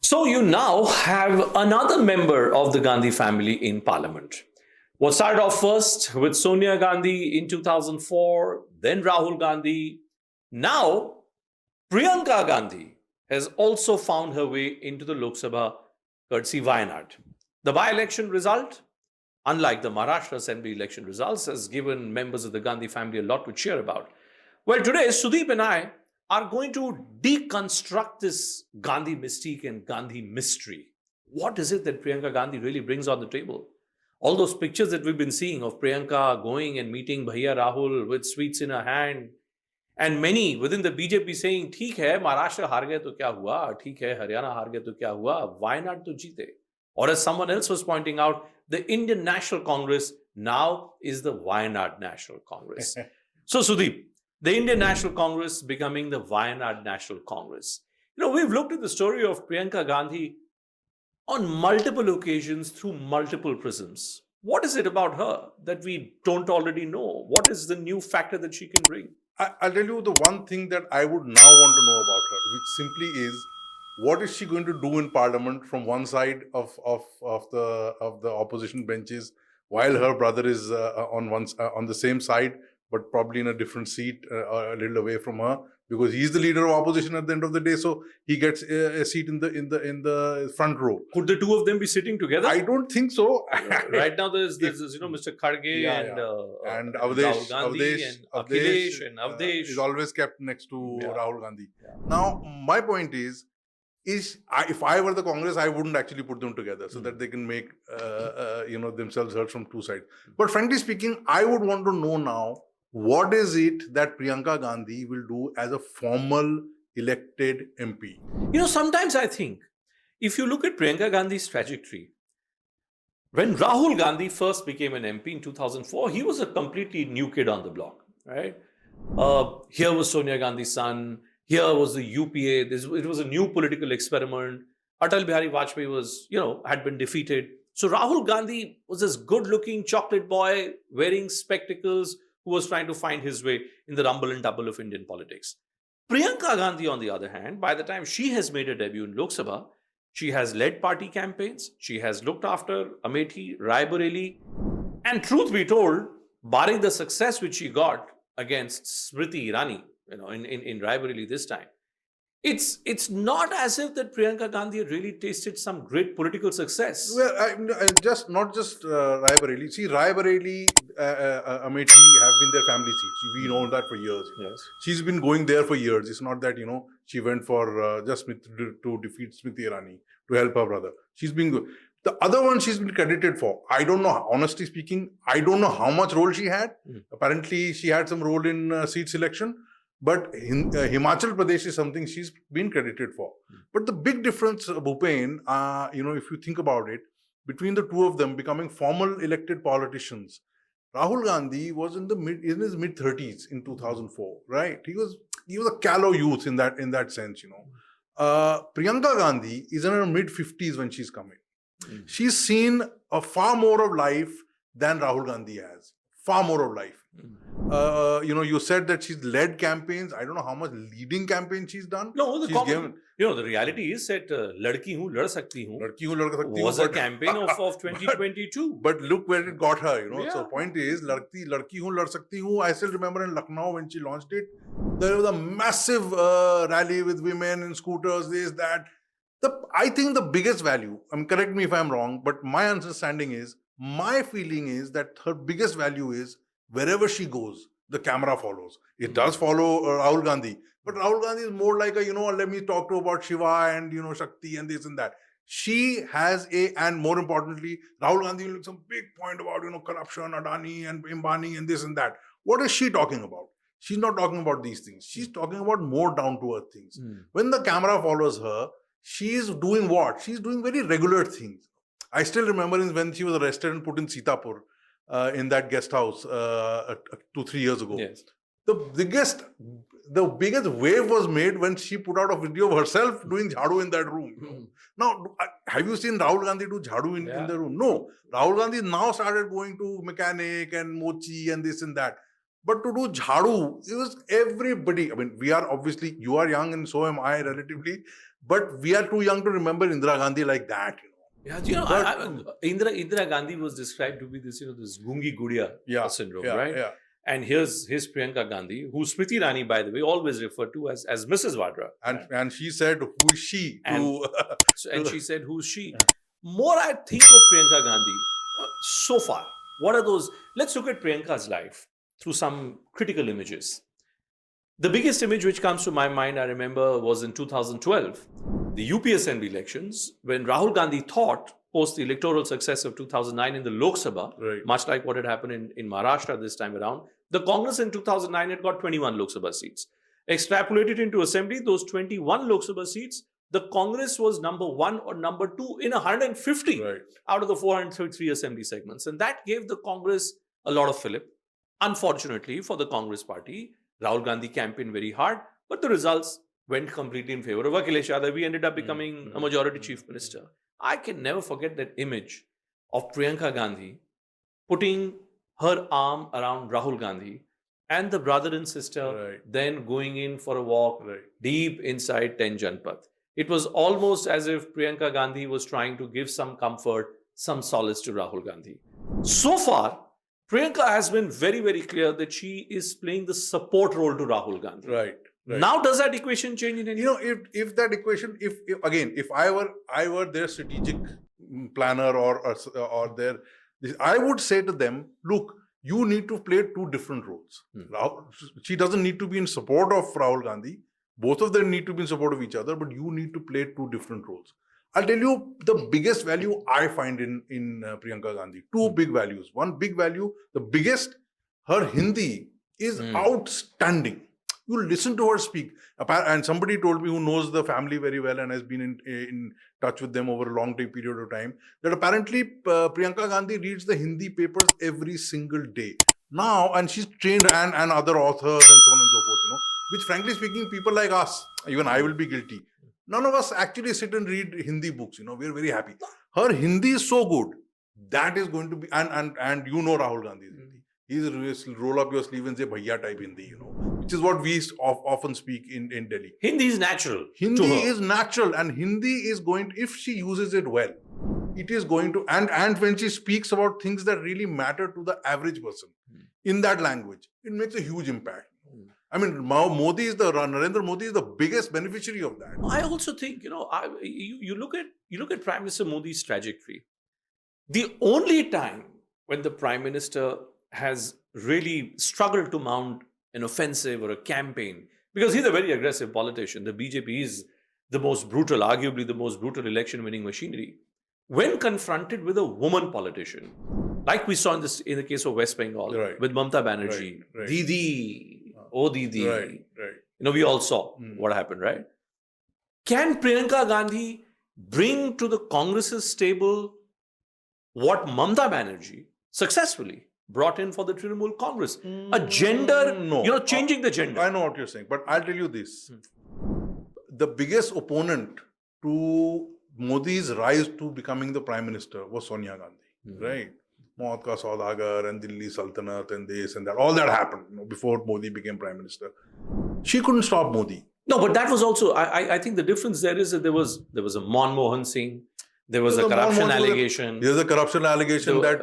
So you now have another member of the Gandhi family in parliament. What started off first with Sonia Gandhi in 2004, then Rahul Gandhi. Now, Priyanka Gandhi has also found her way into the Lok Sabha courtesy Wayanad. The by election result, unlike the Maharashtra Assembly election results, has given members of the Gandhi family a lot to cheer about. Well, today, Sudeep and I are going to deconstruct this Gandhi mystique and Gandhi mystery. What is it that Priyanka Gandhi really brings on the table? All those pictures that we've been seeing of Priyanka going and meeting Bhaiya Rahul with sweets in her hand, and many within the BJP saying, ठीक है, महाराष्ट्र हार गए तो क्या हुआ? ठीक है, हरियाणा हार गए तो क्या हुआ? Wayanad तो जीते. Or as someone else was pointing out, the Indian National Congress now is the Wayanad National Congress. So, Sudeep, the Indian National Congress becoming the Wayanad National Congress. We've looked at the story of Priyanka Gandhi on multiple occasions through multiple prisms. What is it about her that we don't already know? What is the new factor that she can bring? I'll tell you the one thing that I would now want to know about her, which simply is what is she going to do in parliament from one side of the opposition benches while her brother is on the same side but probably in a different seat or a little away from her, because he's the leader of opposition at the end of the day, so he gets a seat in the front row. Could the two of them be sitting together? I don't think so. Right now, there's Mr. Kharge Yeah, and and Rahul Gandhi and Akhilesh and Avdesh. is always kept next to Yeah. Rahul Gandhi. Yeah. Now, my point is if I were the Congress, I wouldn't actually put them together so that they can make themselves heard from two sides. But frankly speaking, I would want to know now, what is it that Priyanka Gandhi will do as a formal elected MP? Sometimes I think if you look at Priyanka Gandhi's trajectory, when Rahul Gandhi first became an MP in 2004, he was a completely new kid on the block, right? Here was Sonia Gandhi's son. Here was the UPA. It was a new political experiment. Atal Bihari Vajpayee had been defeated. So Rahul Gandhi was this good-looking chocolate boy wearing spectacles who was trying to find his way in the rumble and tumble of Indian politics. Priyanka Gandhi, on the other hand, by the time she has made her debut in Lok Sabha, she has led party campaigns. She has looked after Amethi, Raebareli. And truth be told, barring the success which she got against Smriti Irani, in Raebareli this time, it's not as if that Priyanka Gandhi had really tasted some great political success. Well, not just Raebareli. See, Raebareli, Amethi have been their family seats. We know that for years. Yes. She's been going there for years. It's not that she went for just to defeat Smriti Irani to help her brother. She's been good. The other one she's been credited for, I don't know. Honestly speaking, I don't know how much role she had. Apparently, she had some role in seat selection. But Himachal Pradesh is something she's been credited for. But the big difference, Bhupen, if you think about it, between the two of them becoming formal elected politicians, Rahul Gandhi was in his mid 30s in 2004, right? He was a callow youth in that sense, Priyanka Gandhi is in her mid 50s when she's coming. She's seen a far more of life than Rahul Gandhi has. Far more of life. You said that she's led campaigns. I don't know how much leading campaigns she's done. No, the reality is that Ladki Hoon Lad Sakti Hoon was a campaign of 2022. But look where it got her, Yeah. So point is, Ladki Hoon Lad Sakti Hoon, I still remember in Lucknow when she launched it, there was a massive rally with women and scooters, this, that. I think the biggest value, correct me if I'm wrong, but my feeling is that her biggest value is wherever she goes, the camera follows. It does follow Rahul Gandhi, but Rahul Gandhi is more like let me talk to about Shiva and, Shakti and this and that. She has and more importantly, Rahul Gandhi will make some big point about, corruption, Adani and Ambani and this and that. What is she talking about? She's not talking about these things. She's talking about more down to earth things. When the camera follows her, she's doing what? She's doing very regular things. I still remember when she was arrested and put in Sitapur in that guest house 2-3 years ago. Yes. The biggest wave was made when she put out a video of herself doing jhadu in that room. Now, have you seen Rahul Gandhi do jhadu in the room? No. Rahul Gandhi now started going to mechanic and mochi and this and that. But to do jhadu, it was everybody. We are obviously, you are young and so am I relatively. But we are too young to remember Indira Gandhi like that. Yeah, Indira Gandhi was described to be this, this Gungi Gudiya syndrome, right? Yeah. And here's Priyanka Gandhi, who Smriti Irani, by the way, always referred to as Mrs. Vadra. And she said, who is she? And she said, who's she? More I think of Priyanka Gandhi so far. What are those? Let's look at Priyanka's life through some critical images. The biggest image which comes to my mind, I remember, was in 2012, the UP Assembly elections, when Rahul Gandhi thought, post the electoral success of 2009 in the Lok Sabha, much like what had happened in Maharashtra this time around, the Congress in 2009 had got 21 Lok Sabha seats. Extrapolated into Assembly, those 21 Lok Sabha seats, the Congress was number 1 or number 2 in 150 out of the 433 Assembly segments. And that gave the Congress a lot of fillip. Unfortunately for the Congress party, Rahul Gandhi campaigned very hard, but the results went completely in favor of Akhilesh Yadav. We ended up becoming a majority chief minister. I can never forget that image of Priyanka Gandhi putting her arm around Rahul Gandhi and the brother and sister then going in for a walk deep inside 10 Janpath. It was almost as if Priyanka Gandhi was trying to give some comfort, some solace to Rahul Gandhi. So far, Priyanka has been very, very clear that she is playing the support role to Rahul Gandhi. Right. Now, does that equation change in any way? If that equation, if I were their strategic planner or their, I would say to them, look, you need to play two different roles. She doesn't need to be in support of Rahul Gandhi. Both of them need to be in support of each other, but you need to play two different roles. I'll tell you the biggest value I find in Priyanka Gandhi. Two big values. One big value, the biggest, her Hindi is outstanding. You listen to her speak. And somebody told me, who knows the family very well and has been in touch with them over a long period of time, that apparently Priyanka Gandhi reads the Hindi papers every single day. Now, and she's trained and other authors and so on and so forth, which frankly speaking, people like us, even I will be guilty. None of us actually sit and read Hindi books, we're very happy. Her Hindi is so good, that is going to be, and Rahul Gandhi's Hindi. He's roll up your sleeve and say bhaiya type Hindi, which is what we often speak in Delhi. Hindi is natural. Hindi is natural, and Hindi is going to, if she uses it well, it is going to, and when she speaks about things that really matter to the average person in that language, it makes a huge impact. I mean, Narendra Modi is the biggest beneficiary of that. I also think, you look at Prime Minister Modi's trajectory. The only time when the Prime Minister has really struggled to mount an offensive or a campaign, because he's a very aggressive politician. The BJP is the most brutal, arguably the most brutal election-winning machinery. When confronted with a woman politician, like we saw in the case of West Bengal with Mamata Banerjee, Didi, oh Didi, we all saw what happened, right? Can Priyanka Gandhi bring to the Congress's table what Mamata Banerjee successfully brought in for the Trinamool Congress? A gender, changing the gender. I know what you're saying, but I'll tell you this. The biggest opponent to Modi's rise to becoming the Prime Minister was Sonia Gandhi, right? Maut ka Saudagar and Delhi Sultanate and this and that. All that happened before Modi became Prime Minister. She couldn't stop Modi. No, but that was also, I think the difference there is that there was a Manmohan Singh. There was a corruption allegation. There's a corruption allegation that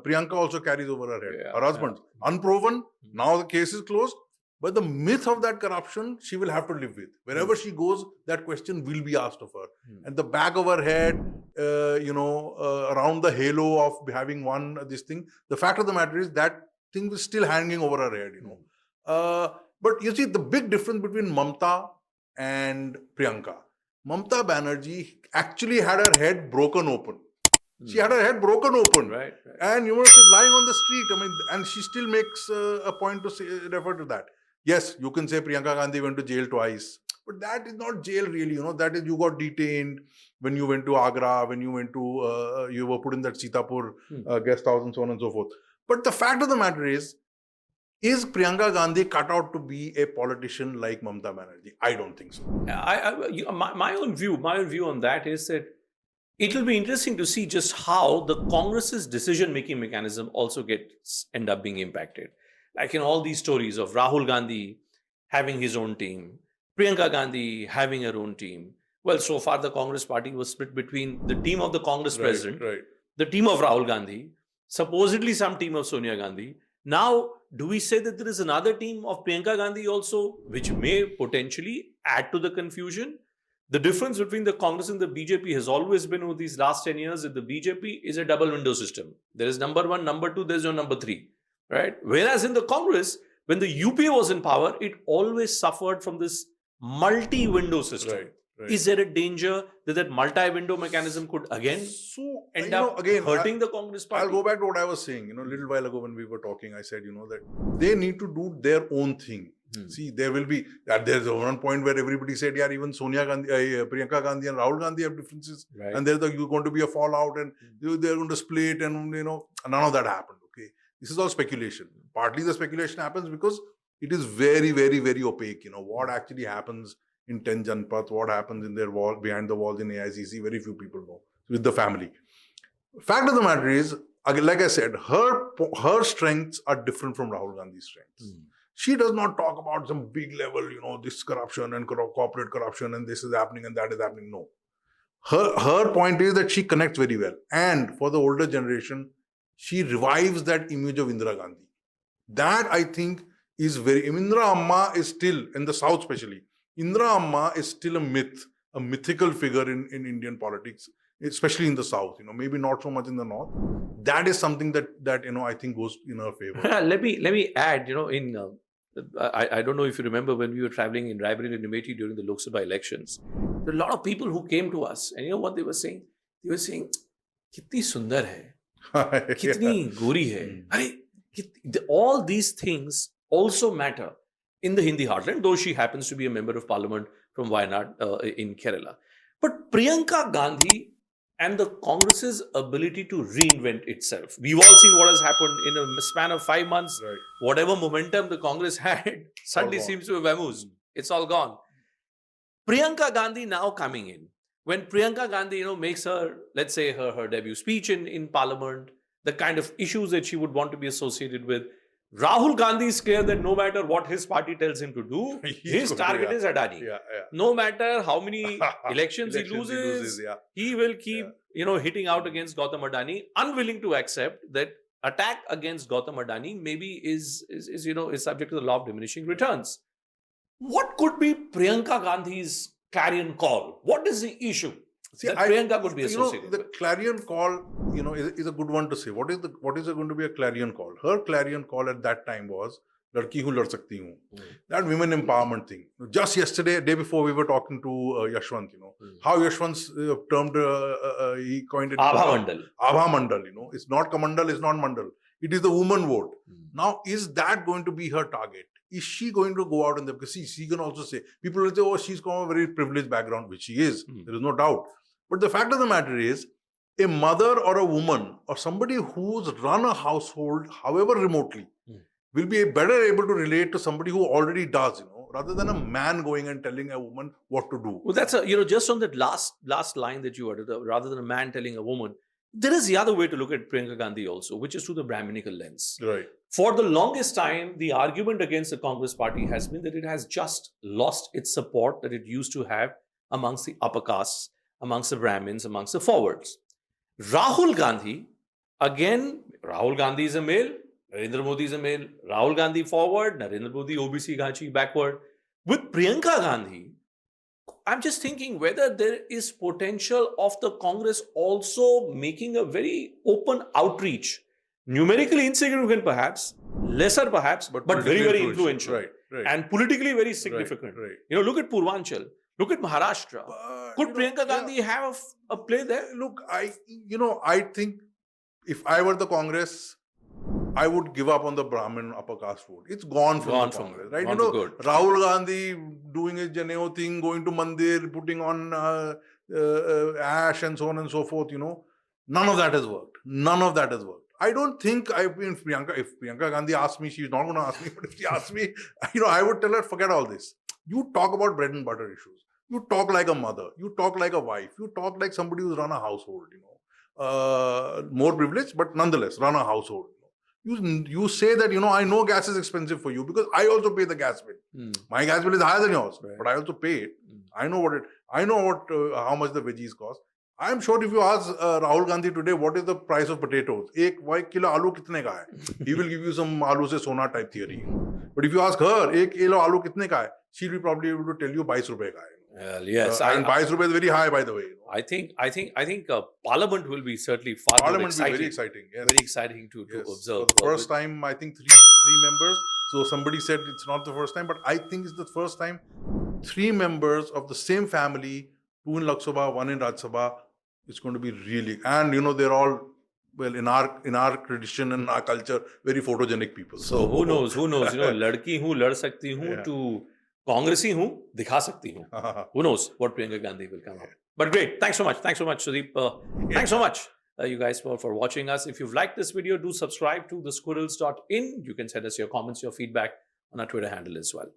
Priyanka also carries over her head. Her husband. Unproven. Now the case is closed. But the myth of that corruption, she will have to live with. Wherever she goes, that question will be asked of her. And the back of her head, around the halo of having won this thing, the fact of the matter is that thing is still hanging over her head, But you see, the big difference between Mamata and Priyanka. Mamata Banerjee actually had her head broken open. She had her head broken open. Right. And she's lying on the street. And she still makes a point to refer to that. Yes, you can say Priyanka Gandhi went to jail twice. But that is not jail really, That is, you got detained when you went to Agra, when you went to, you were put in that Sitapur guest house and so on and so forth. But the fact of the matter is Priyanka Gandhi cut out to be a politician like Mamata Banerjee? I don't think so. My own view on that is that it will be interesting to see just how the Congress's decision-making mechanism also end up being impacted. Like in all these stories of Rahul Gandhi having his own team, Priyanka Gandhi having her own team. Well, so far the Congress party was split between the team of the Congress president, Right. the team of Rahul Gandhi, supposedly some team of Sonia Gandhi. Now, do we say that there is another team of Priyanka Gandhi also, which may potentially add to the confusion? The difference between the Congress and the BJP has always been over these last 10 years that the BJP is a double window system. There is number one, number two, there's no number three, right? Whereas in the Congress, when the UPA was in power, it always suffered from this multi-window system. Right. Is there a danger that that multi-window mechanism could again So, end up hurting the Congress party? I'll go back to what I was saying. A little while ago when we were talking, I said, that they need to do their own thing. See, there will be, there's one point where everybody said, yeah, even Sonia Gandhi, Priyanka Gandhi and Rahul Gandhi have differences. Right. And there's going to be a fallout and they're going to split and, none of that happened. Okay. This is all speculation. Partly the speculation happens because it is very, very, very opaque. What actually happens in 10 Janpath, what happens in their wall, behind the walls in AICC, very few people know with the family. Fact of the matter is, like I said, her strengths are different from Rahul Gandhi's strengths. She does not talk about some big level, this corruption and corporate corruption and this is happening and that is happening. No. Her point is that she connects very well. And for the older generation, she revives that image of Indira Gandhi. That I think is Indira Amma is still, in the South especially, Indira Amma is still a myth, a mythical figure in Indian politics, especially in the South, maybe not so much in the North. That is something that I think goes in her favor. Let me add, I don't know if you remember when we were traveling in Raebareli and Amethi during the Lok Sabha elections. There were a lot of people who came to us, and you know what they were saying? They were saying, "Kitni sundar hai, kitni gori hai." All these things also matter in the Hindi heartland, though she happens to be a member of parliament from Wayanad in Kerala. But Priyanka Gandhi and the Congress's ability to reinvent itself. We've all seen what has happened in a span of 5 months. Right. Whatever momentum the Congress had suddenly seems to have vamoosed. It's all gone. Priyanka Gandhi now coming in. When Priyanka Gandhi, makes her, let's say, her debut speech in parliament, the kind of issues that she would want to be associated with, Rahul Gandhi is clear that no matter what his party tells him to do, his target is Adani. No matter how many elections he loses, he will keep, hitting out against Gautam Adani, unwilling to accept that attack against Gautam Adani maybe is subject to the law of diminishing returns. What could be Priyanka Gandhi's clarion call? What is the issue that Priyanka could be associated the with? clarion call, is a good one to say. What is going to be a clarion call? Her clarion call at that time was "Ladki hu lad sakti hu." That women empowerment thing. Just yesterday, day before, we were talking to Yashwant. How Yashwant's termed, he coined it Abha Mandal. Abha Mandal. It's not Kamandal, it's not Mandal. It is the woman vote. Now, is that going to be her target? Is she going to go out and because she can also say, people will say, oh, she's from a very privileged background, which she is. There is no doubt. But the fact of the matter is, a mother or a woman or somebody who's run a household, however remotely, will be better able to relate to somebody who already does, rather than a man going and telling a woman what to do. Well, that's just on that last line that you uttered, rather than a man telling a woman, there is the other way to look at Priyanka Gandhi also, which is through the Brahminical lens. Right. For the longest time, the argument against the Congress party has been that it has just lost its support that it used to have amongst the upper castes, amongst the Brahmins, amongst the forwards. Rahul Gandhi, again, Rahul Gandhi is a male, Narendra Modi is a male, Rahul Gandhi forward, Narendra Modi OBC Ghachi backward. With Priyanka Gandhi, I'm just thinking whether there is potential of the Congress also making a very open outreach, numerically insignificant perhaps, lesser perhaps, but very, very influential. Right. And politically very significant. Right. Look at Purvanchal, look at Maharashtra. Could Priyanka Gandhi have a play there? Look, I think if I were the Congress, I would give up on the Brahmin upper caste vote. It's gone from the Congress, right? Rahul Gandhi doing his Janeo thing, going to Mandir, putting on ash and so on and so forth, none of that has worked. I don't think if Priyanka Gandhi asked me, she's not going to ask me, but if she asked me, I would tell her, forget all this. You talk about bread and butter issues. You talk like a mother. You talk like a wife. You talk like somebody who's run a household, more privileged, but nonetheless, run a household. you say that, I know gas is expensive for you because I also pay the gas bill. My gas bill is higher than yours, Right. but I also pay it. I know how much the veggies cost. I'm sure if you ask Rahul Gandhi today, what is the price of potatoes? एक kilo आलू कितने का है? He will give you some आलू से सोना type theory. But if you ask her, एक kilo आलू कितने का है? She'll be probably able to tell you 22 रुपए का है. Well, yes, And 22 rupees is very high, by the way. I think Parliament will be certainly far more Parliament will exciting. be very exciting. Yes. Very exciting to Yes. observe. For the first time, I think three members. So somebody said it's not the first time, but I think it's the first time 3 members of the same family, 2 in Lok Sabha, 1 in Rajya Sabha. It's going to be really, and they're all, well, in our tradition and our culture, very photogenic people. So who knows? लड़की हूँ लड़ सकती हूँ to कांग्रेसी हूँ दिखा सकती हूँ. Who knows what Priyanka Gandhi will come up. But great, thanks so much, Sudeep. Thanks so much, you guys, for watching us. If you've liked this video, do subscribe to thesquirrels.in. You can send us your comments, your feedback on our Twitter handle as well.